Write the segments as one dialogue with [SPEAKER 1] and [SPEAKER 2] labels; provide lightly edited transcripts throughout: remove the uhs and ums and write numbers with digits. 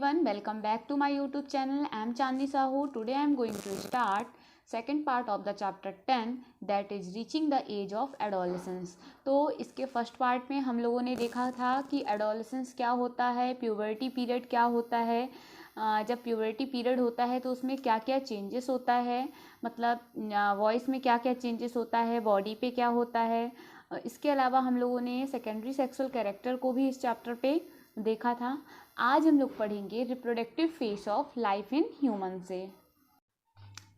[SPEAKER 1] everyone, welcome back to my YouTube channel. I am Chandni Sahu. Today I am going to start second part of the chapter 10 that is reaching the age of adolescence. तो इसके first part में हम लोगों ने देखा था कि adolescence क्या होता है, प्यूबर्टी पीरियड क्या होता है, जब प्यूबर्टी पीरियड होता है तो उसमें क्या क्या चेंजेस होता है, मतलब वॉइस में क्या क्या चेंजेस होता है, बॉडी पे क्या होता है। इसके अलावा हम लोगों ने सेकेंडरी सेक्सुअल कैरेक्टर को भी इस चैप्टर पे देखा था। आज हम लोग पढ़ेंगे reproductive phase of life in human से।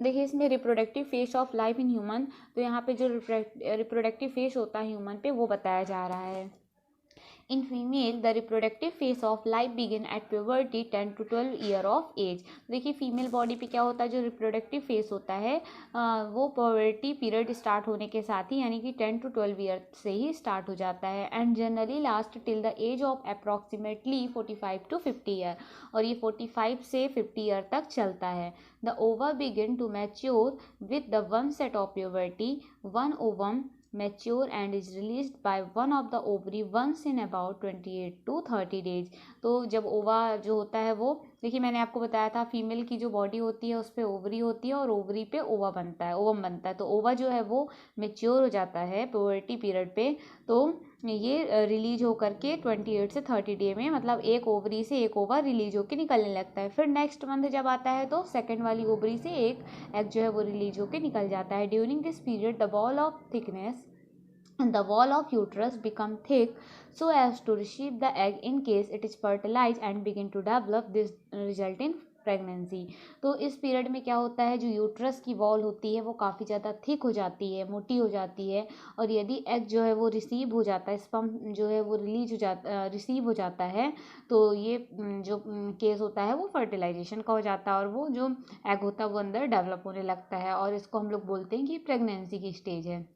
[SPEAKER 1] देखिए इसमें reproductive phase of life in human, तो यहाँ पे जो रिप्रोडक्टिव फेज होता है ह्यूमन पे वो बताया जा रहा है। In female, the reproductive phase of life begin at puberty 10 to 12 year of age। देखिए फीमेल बॉडी पे क्या होता है, जो रिप्रोडक्टिव फेज होता है वो पुबर्टी पीरियड स्टार्ट होने के साथ ही, यानी कि 10 to 12 ईयर से ही स्टार्ट हो जाता है and generally last till the age of approximately 45 to 50 year, और ये 45 से 50 ईयर तक चलता है। The ova begin to mature with the onset of puberty, one ovum mature and is released by one of the ovary once in about 28 to 30 days। तो जब ओवा जो होता है वो, देखिए मैंने आपको बताया था फीमेल की जो बॉडी होती है उस पर ओवरी होती है और ओवरी पे ओवा बनता है, ओवम बनता है। तो ओवा जो है वो मेच्योर हो जाता है प्यूबर्टी पीरियड पे, तो ये रिलीज होकर के 28 से 30 डे में, मतलब एक ओवरी से एक ओवा रिलीज होकर निकलने लगता है। फिर नेक्स्ट मंथ जब आता है तो सेकेंड वाली ओवरी से एक एग जो है वो रिलीज होकर निकल जाता है। During this period the ball of thickness and the wall of uterus become thick so as to receive the egg in case it is fertilized and begin to develop, this result in pregnancy. तो इस period में क्या होता है, जो uterus की wall होती है वो काफ़ी ज़्यादा थिक हो जाती है, मोटी हो जाती है, और यदि एग जो है वो रिसीव हो जाता है, स्पर्म जो है वो रिसीव हो जाता है, तो ये जो केस होता है वो फर्टिलाइजेशन का हो जाता है और वो जो एग होता है वो अंदर डेवलप होने लगता है, और इसको हम लोग बोलते हैं कि प्रेगनेंसी की स्टेज है।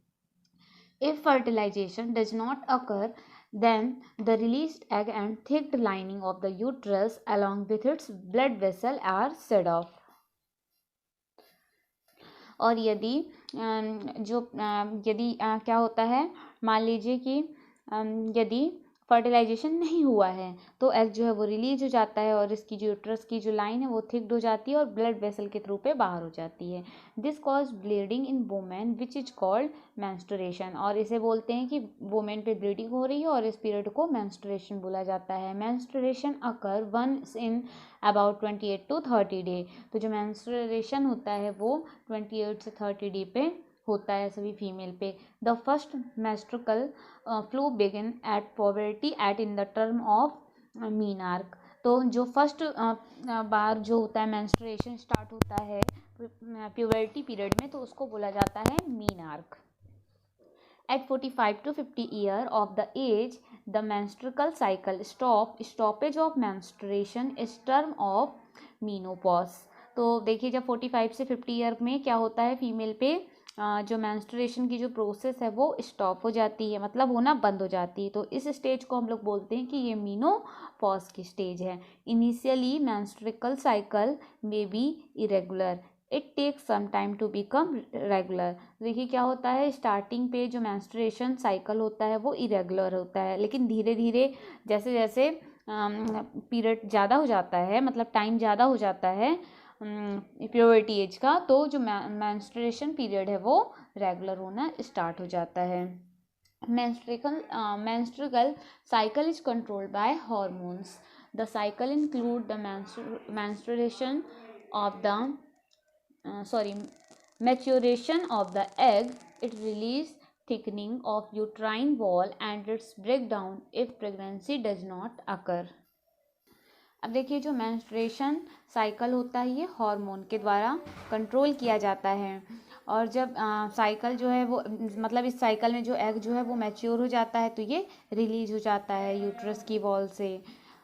[SPEAKER 1] If fertilization does not occur, then the released egg and thick lining of the uterus along with its blood vessel are set off। और यदि क्या होता है, मान लीजिए कि यदि फर्टिलाइजेशन नहीं हुआ है तो एग जो है वो रिलीज हो जाता है और इसकी जो यूट्रस की जो लाइन है वो थिक्ड हो जाती है और ब्लड वेसल के थ्रू पे बाहर हो जाती है। This cause bleeding in women which is called menstruation, और इसे बोलते हैं कि वुमेन पे ब्लीडिंग हो रही है और इस पीरियड को मेंस्ट्रुएशन बोला जाता है। Menstruation occur once in about 28 to 30 day. तो जो मेंस्ट्रुएशन होता है वो 28 से 30 डे पे होता है सभी फीमेल पे। The first menstrual flow begin at puberty at in the term of menarche. तो जो फर्स्ट बार जो होता है मेंस्ट्रुएशन स्टार्ट होता है प्यूबर्टी पीरियड में, तो उसको बोला जाता है menarche. At 45 to 50 year of the age, the menstrual cycle stoppage of menstruation is term of menopause। तो देखिए जब 45 से 50 ईयर में क्या होता है, फीमेल पे जो मेंस्ट्रुएशन की जो प्रोसेस है वो स्टॉप हो जाती है, मतलब होना बंद हो जाती है। तो इस स्टेज को हम लोग बोलते हैं कि ये मीनोपॉज की स्टेज है। Initially menstrual cycle may be irregular, it takes some time to become regular. देखिए क्या होता है, स्टार्टिंग पे जो मेंस्ट्रुएशन साइकिल होता है वो इरेगुलर होता है, लेकिन धीरे धीरे जैसे जैसे पीरियड ज़्यादा हो जाता है, मतलब टाइम ज़्यादा हो जाता है प्यूबर्टी एज का, तो जो मेंस्ट्रुएशन पीरियड है वो रेगुलर होना स्टार्ट हो जाता है। menstrual cycle is controlled by hormones। The cycle include the menstruation of the maturation of the egg, its release, thickening of uterine wall and its breakdown if pregnancy does not occur। अब देखिए जो menstruation cycle होता है ये hormone के द्वारा control किया जाता है, और जब साइकिल जो है वो, मतलब इस साइकिल में जो एग जो है वो मैच्योर हो जाता है तो ये रिलीज हो जाता है यूट्रस की वॉल से।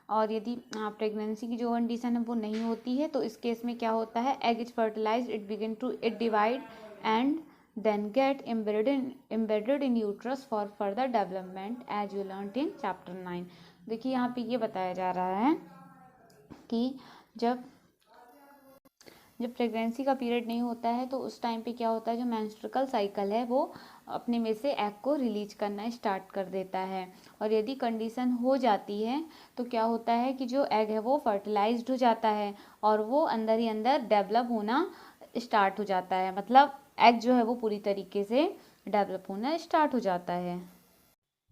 [SPEAKER 1] और यदि प्रेगनेंसी की जो कंडीशन है वो नहीं होती है तो इस केस में क्या होता है, egg is fertilized, it divide and then get embedded in uterus for further development as you learnt in chapter 9। देखिए यहाँ पे ये बताया जा रहा है कि जब प्रेगनेंसी का पीरियड नहीं होता है तो उस टाइम पे क्या होता है, जो मेंस्ट्रुअल साइकिल है वो अपने में से एग को रिलीज करना स्टार्ट कर देता है। और यदि कंडीशन हो जाती है तो क्या होता है कि जो एग है वो फर्टिलाइज्ड हो जाता है और वो अंदर ही अंदर डेवलप होना स्टार्ट हो जाता है, मतलब एग जो है वो पूरी तरीके से डेवलप होना स्टार्ट हो जाता है।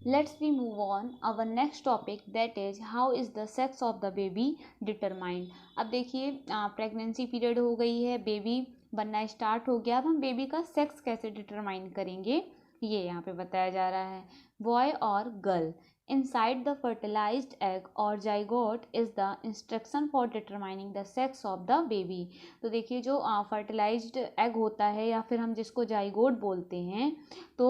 [SPEAKER 1] Let's we move on our next topic, that is how is the sex of the baby determined। अब देखिए प्रेगनेंसी पीरियड हो गई है, बेबी बनना स्टार्ट हो गया। अब हम बेबी का सेक्स कैसे डिटरमाइन करेंगे ये यहाँ पे बताया जा रहा है। बॉय और girl, inside the fertilized egg or zygote is the instruction for determining the sex of the baby। तो देखिए जो फर्टिलाइज्ड एग होता है या फिर हम जिसको जाइगोट बोलते हैं, तो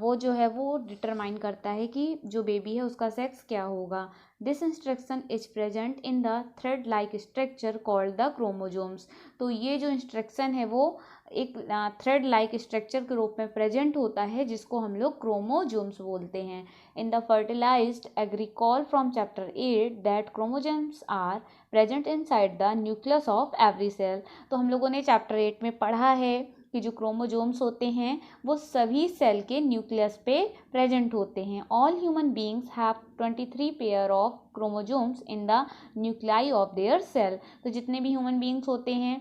[SPEAKER 1] वो जो है वो डिटरमाइन करता है कि जो बेबी है उसका सेक्स क्या होगा। This instruction is present in the thread like structure called the chromosomes. तो ये जो इंस्ट्रक्शन है वो एक थ्रेड लाइक स्ट्रक्चर के रूप में प्रेजेंट होता है जिसको हम लोग क्रोमोजोम्स बोलते हैं। In the fertilized egg, recall from chapter 8 that chromosomes are present inside the nucleus of every cell. तो हम लोगों ने चैप्टर 8 में पढ़ा है कि जो क्रोमोजोम्स होते हैं वो सभी सेल के न्यूक्लियस पे प्रेजेंट होते हैं। All human beings have 23 pair of chromosomes in the nuclei of their cell. तो जितने भी ह्यूमन बींग्स होते हैं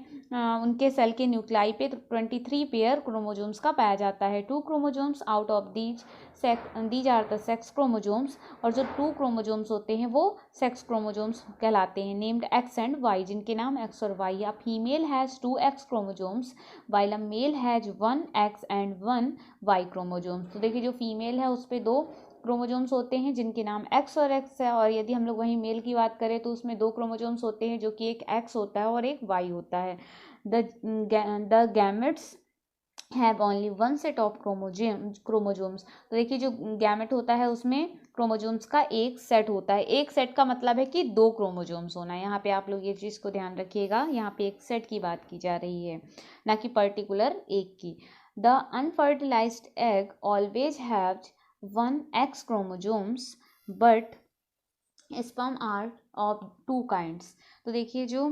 [SPEAKER 1] उनके सेल के न्यूक्लाई पे 23 पेयर क्रोमोजोम्स का पाया जाता है। 2 chromosomes out of these are the sex chromosomes. और जो 2 क्रोमोजोम्स होते हैं वो सेक्स क्रोमोजोम्स कहलाते हैं, नेम्ड एक्स एंड वाई, जिनके नाम एक्स और Y. A female has 2 X chromosomes while a male has 1 X and 1 Y chromosomes. तो देखिए जो फीमेल है उस पर 2 क्रोमोजोम्स होते हैं जिनके नाम एक्स और एक्स है, और यदि हम लोग वहीं मेल की बात करें तो उसमें 2 क्रोमोजोम्स होते हैं जो कि एक एक्स होता है और एक वाई होता है। The gametes have only 1 set of chromosomes. तो देखिए जो गैमेट होता है उसमें क्रोमोजोम्स का एक सेट होता है। एक सेट का मतलब है कि 2 क्रोमोजोम्स होना है। यहाँ पे आप लोग ये चीज़ को ध्यान रखिएगा, यहाँ पे एक सेट की बात की जा रही है ना कि पर्टिकुलर एक की। The unfertilized egg always have 1 X chromosomes but sperm are of 2 kinds. तो देखिए जो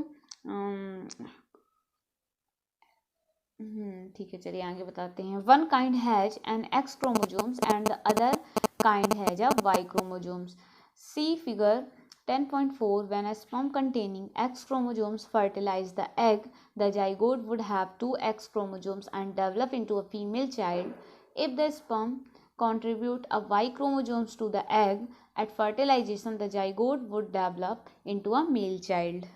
[SPEAKER 1] ठीक है, चलिए आगे बताते हैं। 1 kind has an X chromosomes and the other kind has a Y chromosomes. See figure 10.4, when a sperm containing X chromosomes fertilize the egg, the zygote would have 2 X chromosomes and develop into a female child. If the sperm contribute a Y chromosomes to the egg, at fertilization the zygote would develop into a male child।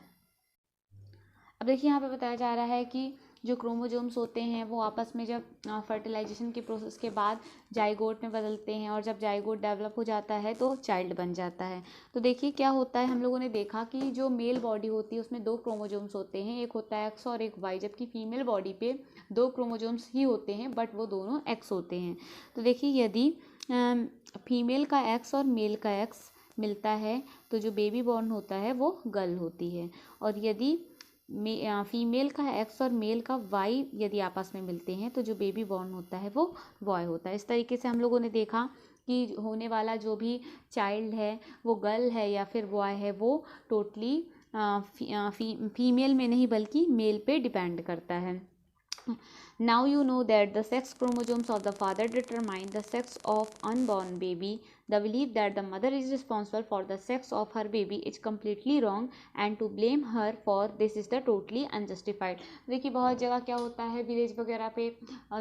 [SPEAKER 1] अब देखिए यहाँ पे बताया जा रहा है कि जो क्रोमोजोम्स होते हैं वो आपस में जब फर्टिलाइजेशन के प्रोसेस के बाद जाइगोट में बदलते हैं, और जब जाइगोट डेवलप हो जाता है तो चाइल्ड बन जाता है। तो देखिए क्या होता है, हम लोगों ने देखा कि जो मेल बॉडी होती है उसमें 2 क्रोमोजोम्स होते हैं, एक होता है एक्स और एक वाई, जबकि फीमेल बॉडी पे 2 क्रोमोजोम्स ही होते हैं बट वो दोनों एक्स होते हैं। तो देखिए यदि फीमेल का एक्स और मेल का एक्स मिलता है तो जो बेबी बॉर्न होता है वो गर्ल होती है, और यदि फीमेल का एक्स और मेल का वाई यदि आपस में मिलते हैं तो जो बेबी बॉर्न होता है वो बॉय होता है। इस तरीके से हम लोगों ने देखा कि होने वाला जो भी चाइल्ड है वो गर्ल है या फिर बॉय है वो टोटली फीमेल में नहीं बल्कि मेल पे डिपेंड करता है। Now you know that the sex chromosomes of the father determine the sex of unborn baby. The belief that the mother is responsible for the sex of her baby is completely wrong, and to blame her for this is the totally unjustified। देखिए बहुत जगह क्या होता है, village वगैरह पे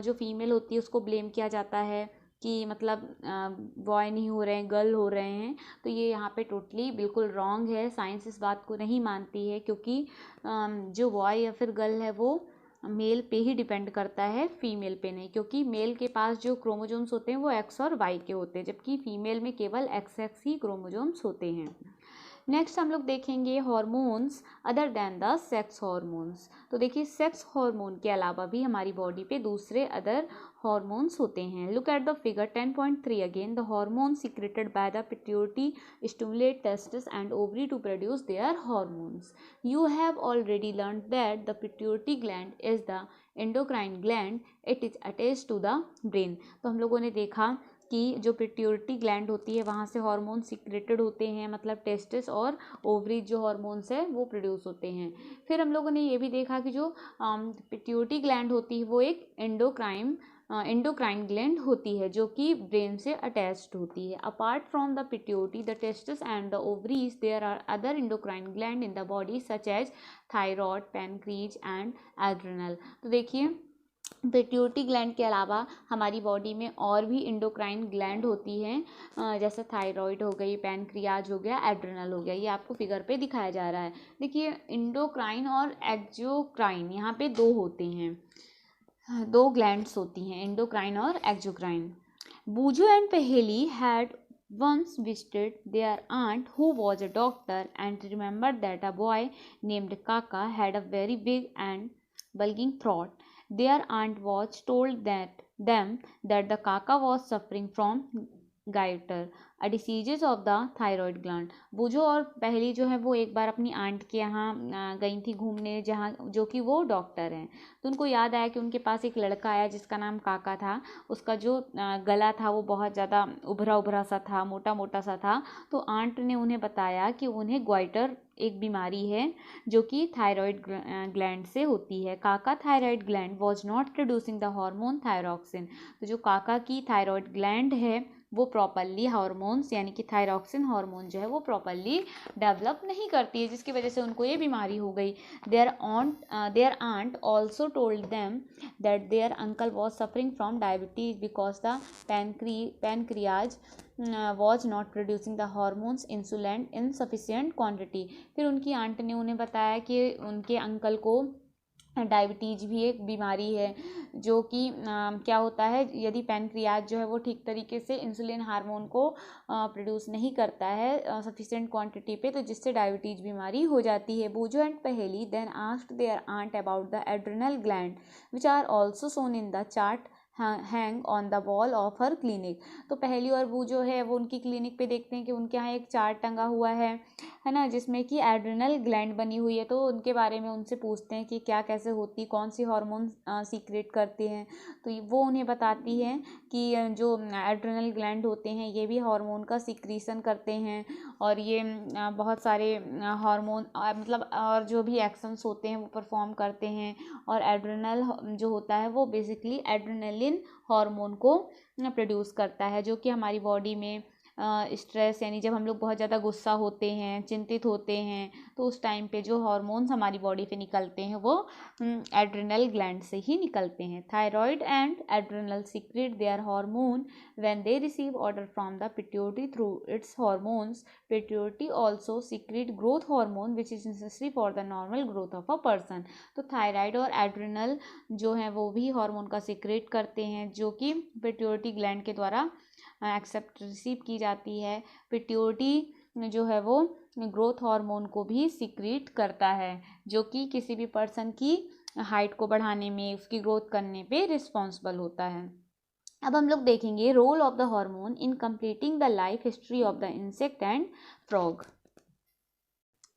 [SPEAKER 1] जो female होती है उसको ब्लेम किया जाता है कि मतलब बॉय नहीं हो रहे हैं, गर्ल हो रहे हैं। तो ये यहाँ पे टोटली बिल्कुल रॉन्ग है। साइंस इस बात को नहीं मानती है, क्योंकि जो बॉय या फिर गर्ल है वो मेल पे ही डिपेंड करता है, फीमेल पे नहीं, क्योंकि मेल के पास जो क्रोमोजोम्स होते हैं वो एक्स और वाई के होते हैं, जबकि फीमेल में केवल एक्स एक्स ही क्रोमोजोम्स होते हैं। नेक्स्ट हम लोग देखेंगे hormones other than the sex hormones. तो देखिए सेक्स हार्मोन के अलावा भी हमारी बॉडी पे दूसरे अदर हॉर्मोन्स होते हैं। Look at the figure 10.3 again. The hormone secreted by the pituitary stimulate testis and ovary to produce their hormones. You have already learned that the pituitary gland is the endocrine gland. It is attached to the brain। तो हम लोगों ने देखा कि जो pituitary gland होती है वहाँ से हार्मोन सीक्रेटेड होते हैं, मतलब टेस्टिस और ओवरीज जो हार्मोन्स है वो प्रोड्यूस होते हैं। फिर हम लोगों ने ये भी देखा कि जो पिट्यूटरी ग्लैंड होती है वो एक एंडोक्राइन एंडोक्राइन ग्लैंड होती है जो कि ब्रेन से अटैच्ड होती है। Apart from the pituitary, the testes and the ovaries, there are other endocrine gland in the body such as thyroid, pancreas and adrenal. तो देखिए पिट्यूटरी ग्लैंड के अलावा हमारी बॉडी में और भी एंडोक्राइन ग्लैंड होती हैं, जैसे थायराइड हो गई, पैनक्रियाज हो गया, एड्रिनल हो गया। ये आपको फिगर पे दिखाया जा रहा है। देखिए एंडोक्राइन और एक्सोक्राइन यहाँ पे दो होते हैं, दो ग्लैंड्स होती हैं, एंडोक्राइन और एक्सोक्राइन। बूजो एंड पहेली had once visited their aunt who was a doctor and remembered that a boy named Kaka had a very big and bulging throat. Their aunt was told them that the Kaka was suffering from goiter, a disease of the thyroid gland. बूझो और पहली जो है वो एक बार अपनी aunt के यहाँ गई थी घूमने, जहाँ जो कि वो डॉक्टर हैं। तो उनको याद आया कि उनके पास एक लड़का आया जिसका नाम काका था। उसका जो गला था वो बहुत ज़्यादा उभरा उभरा सा था, मोटा मोटा सा था। तो आंट ने उन्हें बताया कि उन्हें ग्वाइटर एक बीमारी है जो कि थायराइड ग्लैंड से होती है। काका thyroid gland was not producing the hormone thyroxine. तो जो काका की थायराइड ग्लैंड है वो प्रॉपरली हार्मोन्स यानी कि थायरॉक्सिन हार्मोन जो है वो प्रॉपरली डेवलप नहीं करती है, जिसकी वजह से उनको ये बीमारी हो गई। Their aunt also told them that their uncle was suffering from diabetes because the pancreas was not producing the hormones insulin in sufficient quantity. फिर उनकी आंट ने उन्हें बताया कि उनके अंकल को डायबिटीज भी एक बीमारी है जो कि क्या होता है, यदि पैनक्रियाज जो है वो ठीक तरीके से इंसुलिन हार्मोन को प्रोड्यूस नहीं करता है सफिशिएंट क्वांटिटी पे, तो जिससे डायबिटीज बीमारी हो जाती है। Boojho and Paheli then asked their aunt about the adrenal gland which are also shown in the chart hang on the wall of her clinic. तो पहेली और बूजो है वो उनकी क्लिनिक पे देखते हैं कि उनके यहाँ एक चार्ट टंगा हुआ है ना, जिसमें कि एड्रिनल ग्लैंड बनी हुई है। तो उनके बारे में उनसे पूछते हैं कि क्या कैसे होती, कौन सी हार्मोन सीक्रेट करते हैं। तो वो उन्हें बताती है कि जो एड्रिनल ग्लैंड होते हैं ये भी हार्मोन का सीक्रेशन करते हैं और ये बहुत सारे हार्मोन मतलब और जो भी एक्शंस होते हैं वो परफॉर्म करते हैं। और एड्रिनल जो होता है वो बेसिकली एड्रिनलिन हार्मोन को प्रोड्यूस करता है जो कि हमारी बॉडी में स्ट्रेस यानी जब हम लोग बहुत ज़्यादा गुस्सा होते हैं, चिंतित होते हैं, तो उस टाइम पे जो हार्मोन्स हमारी बॉडी पे निकलते हैं वो एड्रिनल ग्लैंड से ही निकलते हैं। Thyroid and adrenal secrete their hormone when they receive order from the pituitary through its hormones. Pituitary also secrete growth hormone which is necessary for the normal growth of a person. तो thyroid और adrenal जो है वो भी hormone का secret करते हैं जो कि पिट्यूटरी ग्लैंड के द्वारा एक्सेप्ट रिसीव की जाती है। पिट्यूटरी जो है वो ग्रोथ हार्मोन को भी सीक्रेट करता है जो कि किसी भी पर्सन की हाइट को बढ़ाने में, उसकी ग्रोथ करने पे रिस्पॉन्सिबल होता है। अब हम लोग देखेंगे role of the hormone in completing the life history of the insect and frog.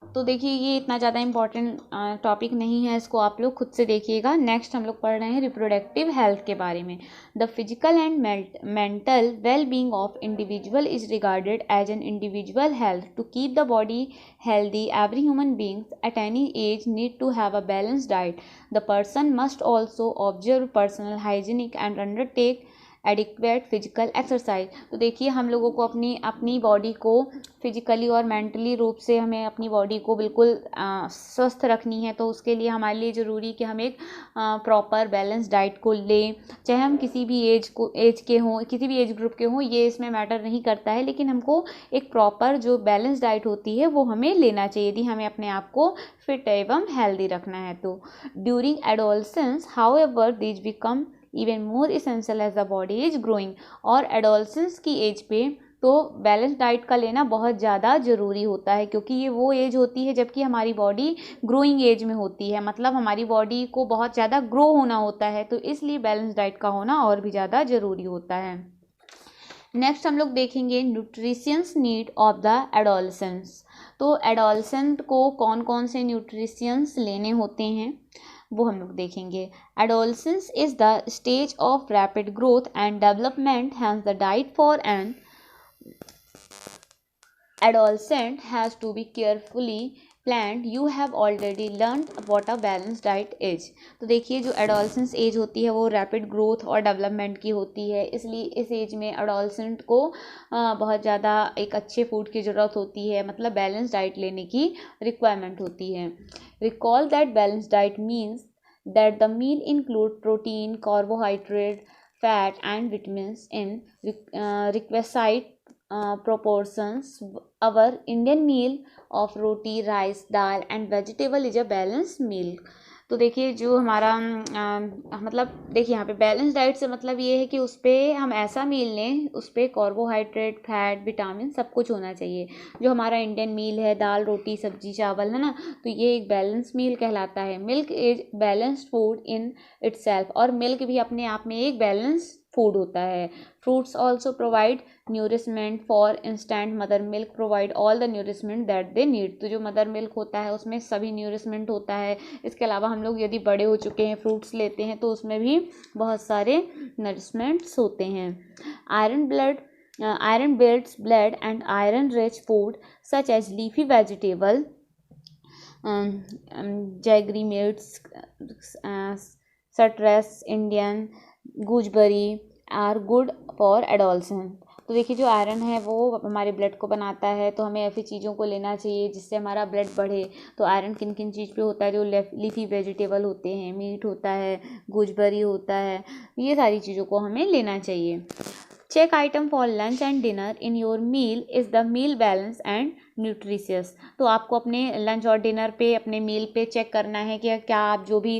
[SPEAKER 1] तो देखिए ये इतना ज़्यादा इम्पॉर्टेंट टॉपिक नहीं है, इसको आप लोग खुद से देखिएगा। नेक्स्ट हम लोग पढ़ रहे हैं रिप्रोडक्टिव हेल्थ के बारे में। The physical and mental well being of individual is regarded as an individual health. To keep the body healthy, every human being at any age need to have a balanced diet. The person must also observe personal hygienic and undertake adequate physical exercise. तो देखिए हम लोगों को अपनी body को physically और mentally रूप से हमें अपनी बॉडी को बिल्कुल स्वस्थ रखनी है। तो उसके लिए हमारे लिए ज़रूरी कि हम एक प्रॉपर बैलेंस डाइट को लें, चाहे हम किसी भी एज के हों, किसी भी एज ग्रुप के हों, ये इसमें मैटर नहीं करता है, लेकिन हमको एक प्रॉपर जो बैलेंस डाइट होती है वो हमें लेना चाहिए यदि हमें अपने आप को फिट एवं हेल्दी रखना है। तो during adolescence however these become even more essential as the body is growing. और एडोलसेंस की एज पे तो बैलेंस डाइट का लेना बहुत ज़्यादा ज़रूरी होता है क्योंकि ये वो एज होती है जबकि हमारी बॉडी ग्रोइंग एज में होती है, मतलब हमारी बॉडी को बहुत ज़्यादा ग्रो होना होता है, तो इसलिए बैलेंस डाइट का होना और भी ज़्यादा ज़रूरी होता है। नेक्स्ट हम लोग देखेंगे nutritions need of the adolescence. तो एडोलसेंट को कौन कौन से न्यूट्रिशंस लेने होते हैं वो हम लोग देखेंगे। Adolescence is the stage of rapid growth and development, hence the diet for an adolescent has to be carefully planned, you have already learned what a balanced diet is. तो देखिए जो एडोलसेंस एज होती है वो rapid growth और development की होती है, इसलिए इस एज में एडोलसेंट को बहुत ज़्यादा एक अच्छे फूड की ज़रूरत होती है, मतलब बैलेंस डाइट लेने की रिक्वायरमेंट होती है. Recall that balance diet means that the meal include protein, carbohydrate, fat and vitamins in requisite proportions. Our Indian meal of roti, rice, dal and vegetable is a balanced meal. तो देखिए जो हमारा मतलब देखिए यहाँ पे बैलेंस डाइट से मतलब ये है कि उस पर हम ऐसा मील लें, उस पर कार्बोहाइड्रेट, फैट, विटामिन सब कुछ होना चाहिए. जो हमारा इंडियन मील है, दाल, रोटी, सब्जी, चावल, है ना, तो ये एक बैलेंस मील कहलाता है. Milk is balanced food in itself, और मिल्क भी अपने आप में एक बैलेंस फूड होता है. Fruits also provide nourishment. For instant mother milk provide all the nourishment that they need. तो जो मदर मिल्क होता है उसमें सभी न्यूरिशमेंट होता है. इसके अलावा हम लोग यदि बड़े हो चुके हैं, फ्रूट्स लेते हैं, तो उसमें भी बहुत सारे नरिशमेंट्स होते हैं. Iron builds blood and iron rich food such as leafy vegetable, jaggery meats, citrus, Indian gooseberry are good for adolescent. तो देखिए जो आयरन है वो हमारे ब्लड को बनाता है, तो हमें ऐसी चीज़ों को लेना चाहिए जिससे हमारा ब्लड बढ़े. तो आयरन किन किन चीज़ पे होता है? जो लीफी वेजिटेबल होते हैं, मीट होता है, गूजबेरी होता है, ये सारी चीज़ों को हमें लेना चाहिए. Check item for lunch and dinner in your meal is the meal balance and nutritious. तो आपको अपने लंच और डिनर पे, अपने मील पे चेक करना है कि क्या आप जो भी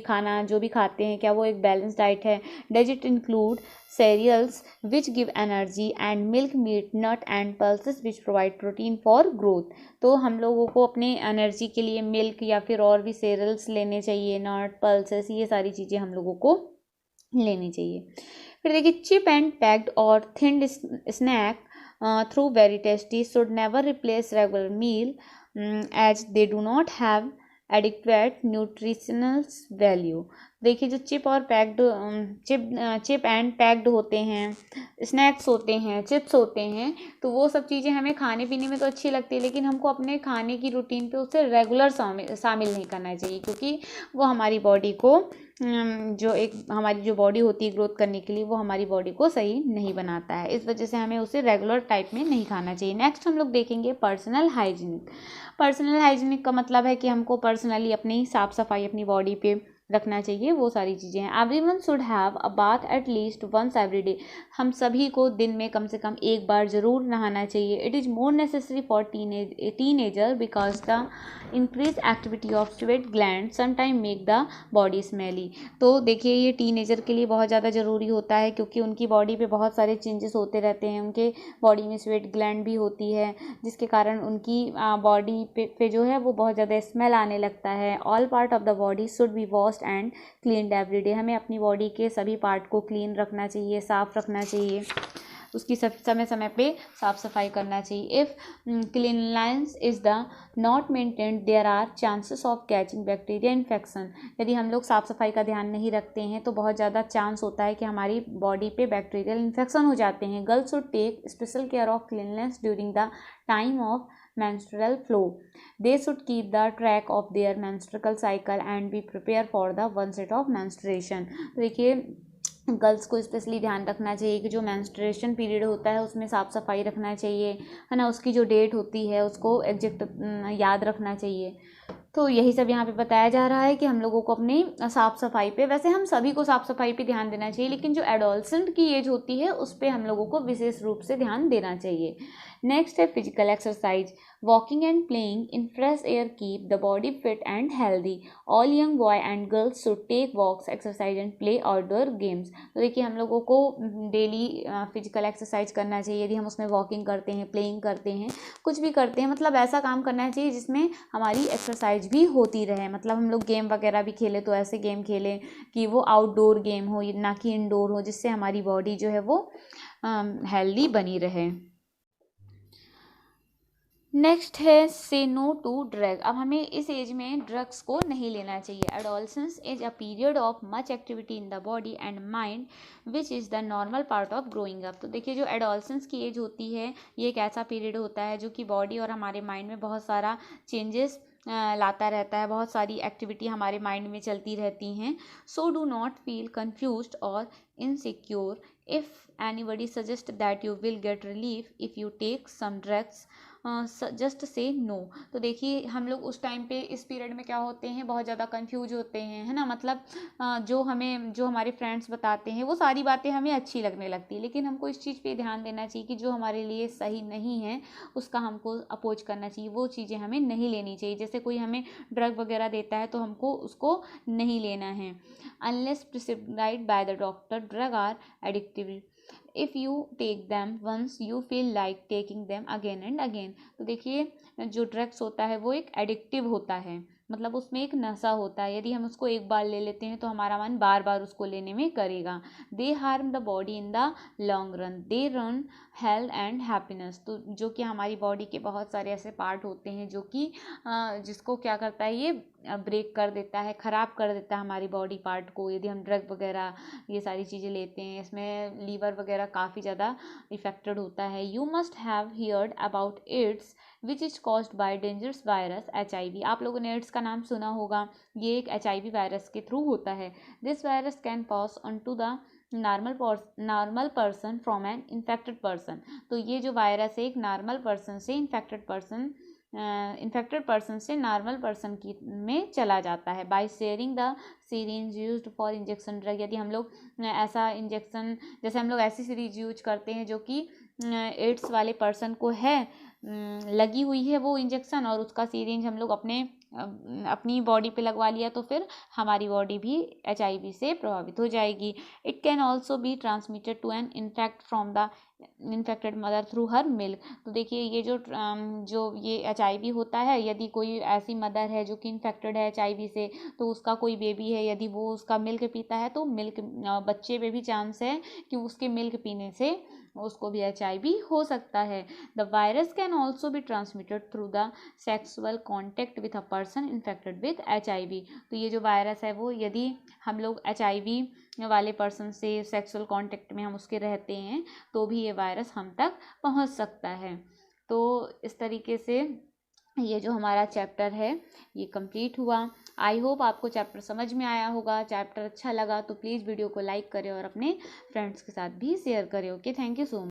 [SPEAKER 1] खाते हैं क्या वो एक बैलेंस डाइट है. Does it include cereals which give energy and milk, meat, nut and pulses which provide protein for growth. तो हम लोगों को अपने एनर्जी के लिए मिल्क या फिर और भी cereals लेने चाहिए, नट, पल्सेस, ये सारी चीज़ें हम लोगों को लेनी चाहिए. फिर देखिए चिप एंड पैक्ड और tinned snack through very tasty should never replace regular meal as they do not have adequate nutritional value. देखिए जो चिप एंड पैक्ड होते हैं, स्नैक्स होते हैं, चिप्स होते हैं, तो वो सब चीज़ें हमें खाने पीने में तो अच्छी लगती है, लेकिन हमको अपने खाने की रूटीन पे उसे रेगुलर शामिल नहीं करना चाहिए, क्योंकि वो हमारी बॉडी को हमारी जो बॉडी होती है ग्रोथ करने के लिए, वो हमारी बॉडी को सही नहीं बनाता है. इस वजह से हमें उसे रेगुलर टाइप में नहीं खाना चाहिए. नेक्स्ट हम लोग देखेंगे पर्सनल हाइजीनिक. पर्सनल हाइजीनिक का मतलब है कि हमको पर्सनली अपनी साफ़ सफाई अपनी बॉडी पे रखना चाहिए, वो सारी चीज़ें हैं. Everyone should have a bath at least once every day. हम सभी को दिन में कम से कम एक बार ज़रूर नहाना चाहिए. It is more necessary for teenager because the increase activity of sweat gland sometime make the body smelly. तो देखिए ये टीनेजर के लिए बहुत ज़्यादा ज़रूरी होता है, क्योंकि उनकी बॉडी पे बहुत सारे चेंजेस होते रहते हैं. उनके बॉडी में स्वेट ग्लैंड भी होती है, जिसके कारण उनकी बॉडी पे जो है वो बहुत ज़्यादा स्मेल आने लगता है. All part of the body should be washed and cleaned every day. हमें अपनी बॉडी के सभी पार्ट को क्लीन रखना चाहिए, साफ़ रखना चाहिए, उसकी समय समय पे साफ़ सफाई करना चाहिए. If cleanliness is the not maintained there are chances of catching bacteria infection. यदि हम लोग साफ़ सफाई का ध्यान नहीं रखते हैं तो बहुत ज़्यादा चांस होता है कि हमारी बॉडी पे बैक्टीरियल इन्फेक्शन हो जाते हैं. Girls should take special care of cleanliness during the time of menstrual flow. They should keep the track of their menstrual cycle and be prepared for the onset of menstruation. देखिए girls को specially ध्यान रखना चाहिए कि जो menstruation period होता है उसमें साफ़ सफाई रखना चाहिए, है ना, उसकी जो डेट होती है उसको एग्जैक्ट याद रखना चाहिए. तो यही सब यहाँ पे बताया जा रहा है कि हम लोगों को अपनी साफ़ सफाई पे, वैसे हम सभी को साफ़ सफाई पे ध्यान देना चाहिए, लेकिन जो एडोलसेंट की एज होती है उस पर हम लोगों को विशेष रूप से ध्यान देना चाहिए. नेक्स्ट है physical exercise. Walking and playing in fresh air keep the body fit and healthy. All young boy and girls should take walks, exercise and play outdoor games. तो देखिए हम लोगों को डेली फिजिकल एक्सरसाइज करना चाहिए. यदि हम उसमें वॉकिंग करते हैं, प्लेइंग करते हैं, कुछ भी करते हैं, मतलब ऐसा काम करना चाहिए जिसमें हमारी एक्सरसाइज भी होती रहे. मतलब हम लोग गेम वगैरह भी खेलें तो ऐसे गेम खेलें कि वो आउटडोर गेम हो, ना कि इंडोर हो, जिससे हमारी बॉडी जो है वो हेल्दी बनी रहे. नेक्स्ट है से नो टू ड्रग. अब हमें इस एज में ड्रग्स को नहीं लेना चाहिए. Adolescence is a period of much activity in the body and mind which is the normal part of growing up. तो देखिए जो एडोलसेंस की एज होती है ये एक ऐसा पीरियड होता है जो कि बॉडी और हमारे माइंड में बहुत सारा चेंजेस लाता रहता है, बहुत सारी एक्टिविटी हमारे माइंड में चलती रहती हैं। So do not feel confused और insecure if anybody suggest that you will get relief if you take some drugs, just say no. तो देखिए हम लोग उस टाइम पे इस पीरियड में क्या होते हैं, बहुत ज़्यादा कंफ्यूज होते हैं, है ना। मतलब जो हमारे फ्रेंड्स बताते हैं वो सारी बातें हमें अच्छी लगने लगती है, लेकिन हमको इस चीज़ पे ध्यान देना चाहिए कि जो हमारे लिए सही नहीं है उसका हमको अपोज करना चाहिए, वो चीज़ें हमें नहीं लेनी चाहिए। जैसे कोई हमें ड्रग वगैरह देता है तो हमको उसको नहीं लेना है। Unless prescribed by the doctor, drug are addictive. If you take them once you feel like taking them again and again. तो देखिए जो ड्रग्स होता है वो एक एडिक्टिव होता है, मतलब उसमें एक नशा होता है। यदि हम उसको एक बार ले लेते हैं तो हमारा मन बार बार उसको लेने में करेगा। They harm the body in the long run, they run health and happiness. तो जो कि हमारी बॉडी के बहुत सारे ऐसे पार्ट होते हैं जो कि जिसको क्या करता है, ये ब्रेक कर देता है, ख़राब कर देता है हमारी बॉडी पार्ट को, यदि हम ड्रग वगैरह ये सारी चीज़ें लेते हैं। इसमें लीवर वगैरह काफ़ी ज़्यादा इफेक्टेड होता है। You must have heard about AIDS which is caused by dangerous virus HIV। आप लोगों ने एड्स का नाम सुना होगा, ये एक HIV वायरस के थ्रू होता है। This virus can pass on to the normal person from an infected person. तो ये जो वायरस है एक नॉर्मल पर्सन से इन्फेक्टेड पर्सन से नॉर्मल पर्सन की में चला जाता है। By sharing the syringes used for injection drug. यदि हम लोग ऐसा इंजेक्शन, जैसे हम लोग ऐसी सीरीज यूज करते हैं जो कि एड्स वाले पर्सन को है लगी हुई है वो इंजेक्शन, और उसका सीरिंज हम लोग अपनी बॉडी पे लगवा लिया, तो फिर हमारी बॉडी भी HIV से प्रभावित हो जाएगी। It can also be transmitted to an infant from the infected mother through her milk. तो देखिए ये जो ये HIV होता है, यदि कोई ऐसी मदर है जो कि इन्फेक्टेड है HIV से, तो उसका कोई बेबी है यदि वो उसका मिल्क पीता है तो बच्चे पे भी चांस है कि उसके मिल्क पीने से उसको भी HIV हो सकता है। The virus can also be transmitted through the sexual contact with a person infected with HIV। तो ये जो वायरस है वो यदि हम लोग HIV वाले पर्सन से सेक्सुअल कॉन्टेक्ट में हम उसके रहते हैं तो भी ये वायरस हम तक पहुंच सकता है। तो इस तरीके से ये जो हमारा चैप्टर है ये कंप्लीट हुआ। आई होप आपको चैप्टर समझ में आया होगा। चैप्टर अच्छा लगा तो प्लीज़ वीडियो को लाइक करें और अपने फ्रेंड्स के साथ भी शेयर करें। Okay, thank you so much.